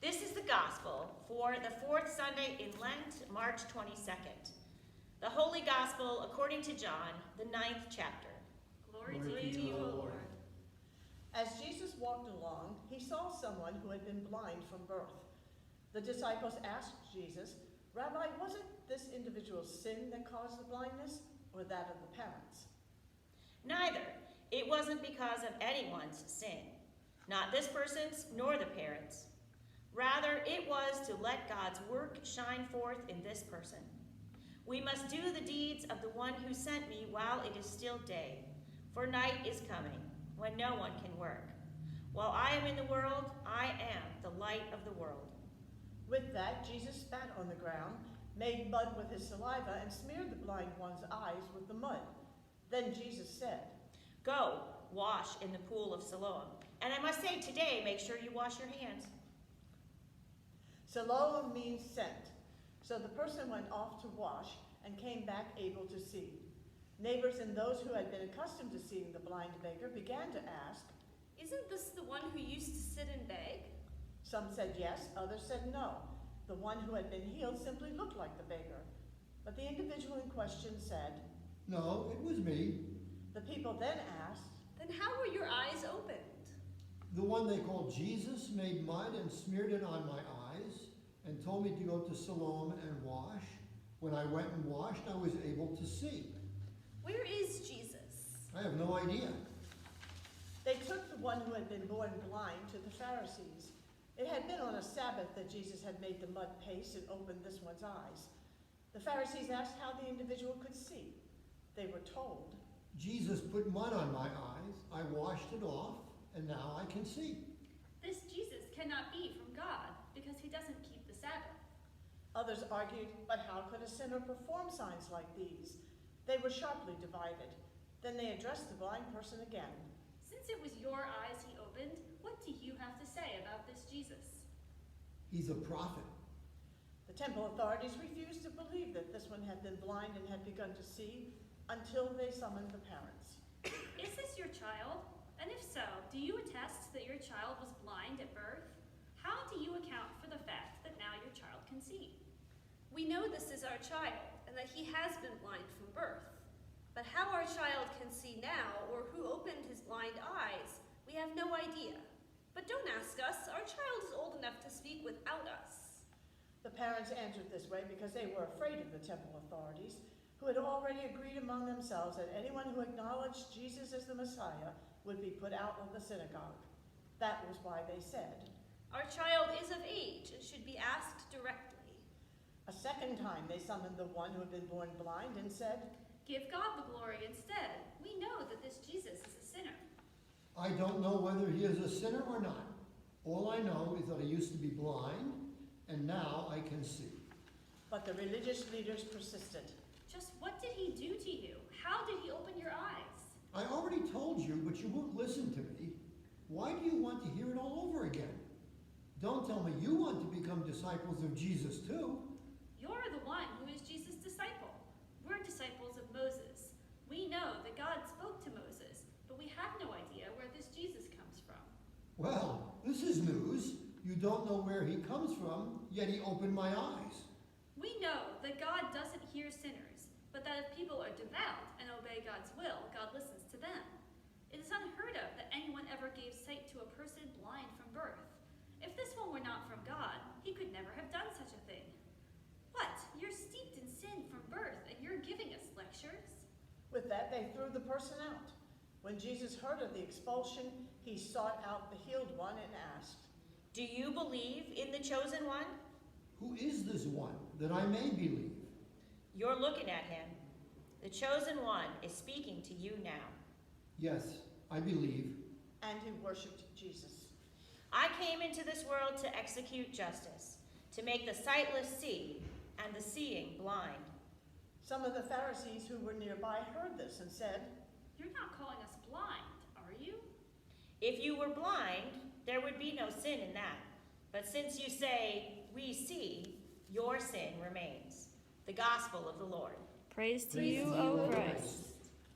This is the gospel for the fourth Sunday in Lent, March 22nd. The Holy Gospel according to John, the 9th chapter. Glory to you, O Lord. As Jesus walked along, he saw someone who had been blind from birth. The disciples asked Jesus, "Rabbi, wasn't this individual's sin that caused the blindness, or that of the parents?" Neither. It wasn't because of anyone's sin, not this person's nor the parents'. Rather, it was to let God's work shine forth in this person. We must do the deeds of the one who sent me while it is still day, for night is coming, when no one can work. While I am in the world, I am the light of the world. With that, Jesus spat on the ground, made mud with his saliva, and smeared the blind one's eyes with the mud. Then Jesus said, "Go, wash in the pool of Siloam. And I must say today, make sure you wash your hands." Siloam means sent. So the person went off to wash and came back able to see. Neighbors and those who had been accustomed to seeing the blind beggar began to ask, Isn't this the one who used to sit and beg? Some said yes, others said no. The one who had been healed simply looked like the beggar. But the individual in question said, "No, it was me. The people then asked, Then how were your eyes opened? The one they called Jesus made mud and smeared it on my eyes and told me to go to Siloam and wash. When I went and washed, I was able to see." Where is Jesus? I have no idea. They took the one who had been born blind to the Pharisees. It had been on a Sabbath that Jesus had made the mud paste and opened this one's eyes. The Pharisees asked how the individual could see. They were told, Jesus put mud on my eyes. I washed it off, and now I can see. This Jesus cannot be from God because he doesn't keep the Sabbath. Others argued, but how could a sinner perform signs like these? They were sharply divided. Then they addressed the blind person again. Since it was your eyes he opened, what do you have to say about this Jesus? He's a prophet. The temple authorities refused to believe that this one had been blind and had begun to see until they summoned the parents. Is this your child? And if so, do you attest that your child was blind at birth? How do you account for the fact that now your child can see? We know this is our child and that he has been blind from birth. But how our child can see now or who opened his blind eyes, we have no idea. But don't ask us. Our child is old enough to speak without us. The parents answered this way because they were afraid of the temple authorities, who had already agreed among themselves that anyone who acknowledged Jesus as the Messiah would be put out of the synagogue. That was why they said, Our child is of age and should be asked directly. A second time they summoned the one who had been born blind and said, Give God the glory instead. We know that this Jesus is a sinner. I don't know whether he is a sinner or not. All I know is that I used to be blind, and now I can see. But the religious leaders persisted. Just what did he do to you? How did he open your eyes? I already told you, but you won't listen to me. Why do you want to hear it all over again? Don't tell me you want to become disciples of Jesus too. You're the one who is Jesus' disciple. We're disciples of Moses. We know that God spoke to Moses, but we have no idea where this Jesus comes from. Well, this is news. You don't know where he comes from, yet he opened my eyes. We know that God doesn't hear sinners, but that if people are devout and obey God's will, God listens to them. It is unheard of that anyone ever gave sight to a person blind from birth. If this one were not from God, he could never have done such a thing. What? You're steeped in sin from birth, and you're giving us lectures? With that, they threw the person out. When Jesus heard of the expulsion, he sought out the healed one and asked, Do you believe in the chosen one? Who is this one, that I may believe? You're looking at him. The chosen one is speaking to you now. Yes, I believe. and he worshipped Jesus. I came into this world to execute justice, to make the sightless see and the seeing blind. Some of the Pharisees who were nearby heard this and said, You're not calling us blind, are you? If you were blind, there would be no sin in that. But since you say, we see, your sin remains. The gospel of the Lord. Praise to you, O Christ.